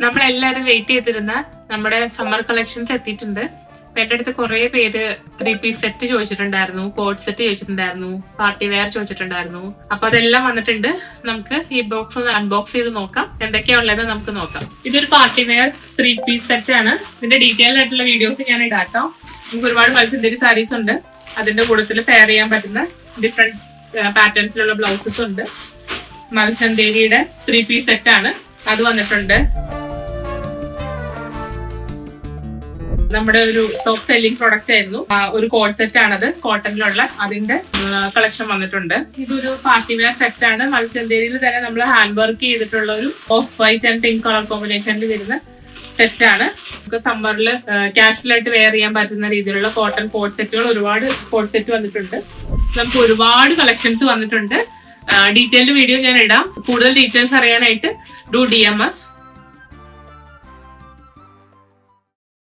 നമ്മളെല്ലാരും വെയിറ്റ് ചെയ്തിരുന്ന നമ്മുടെ സമ്മർ കളക്ഷൻസ് എത്തിയിട്ടുണ്ട്. എന്റെ അടുത്ത് കുറെ പേര് 3-piece സെറ്റ് ചോദിച്ചിട്ടുണ്ടായിരുന്നു, കോഡ് സെറ്റ് ചോദിച്ചിട്ടുണ്ടായിരുന്നു, പാർട്ടി വെയർ ചോദിച്ചിട്ടുണ്ടായിരുന്നു. അപ്പൊ അതെല്ലാം വന്നിട്ടുണ്ട്. നമുക്ക് ഈ ബോക്സ് ഒന്ന് അൺബോക്സ് ചെയ്ത് നോക്കാം, എന്തൊക്കെയാ ഉള്ളത് നമുക്ക് നോക്കാം. ഇതൊരു പാർട്ടി വെയർ 3-piece സെറ്റ് ആണ്. ഇതിന്റെ ഡീറ്റെയിൽ ആയിട്ടുള്ള വീഡിയോസ് ഞാൻ ഇടാട്ടോ. നമുക്ക് ഒരുപാട് മത്സ്യന്തിരി സാരീസ് ഉണ്ട്. അതിന്റെ കൂട്ടത്തിൽ പെയർ ചെയ്യാൻ പറ്റുന്ന ഡിഫറെന്റ് പാറ്റേൺസിലുള്ള ബ്ലൗസസ് ഉണ്ട്. മത്സ്യന്തിരിയുടെ 3-piece സെറ്റ് ആണ്, അത് വന്നിട്ടുണ്ട്. നമ്മുടെ ഒരു ടോപ്പ് സെല്ലിംഗ് പ്രൊഡക്റ്റ് ആയിരുന്നു. ഒരു കോഡ് സെറ്റ് ആണത്, കോട്ടണിലുള്ള. അതിന്റെ കളക്ഷൻ വന്നിട്ടുണ്ട്. ഇതൊരു പാർട്ടി വെയർ സെറ്റ് ആണ്. മത്സ്യന്തിരിയിൽ തന്നെ നമ്മൾ ഹാൻഡ് വർക്ക് ചെയ്തിട്ടുള്ള ഒരു off white and pink colour കോമ്പിനേഷനിൽ വരുന്ന സെറ്റ് ആണ്. നമുക്ക് സമ്മറിൽ കാഷ്വൽ ആയിട്ട് വെയർ ചെയ്യാൻ പറ്റുന്ന രീതിയിലുള്ള കോട്ടൺ കോഡ് സെറ്റുകൾ, ഒരുപാട് കോഡ് സെറ്റ് വന്നിട്ടുണ്ട്. നമുക്ക് ഒരുപാട് കളക്ഷൻസ് വന്നിട്ടുണ്ട്. ഡീറ്റെയിൽഡ് വീഡിയോ ഞാൻ ഇടാം. കൂടുതൽ ഡീറ്റെയിൽസ് അറിയാനായിട്ട് ഡു DM us.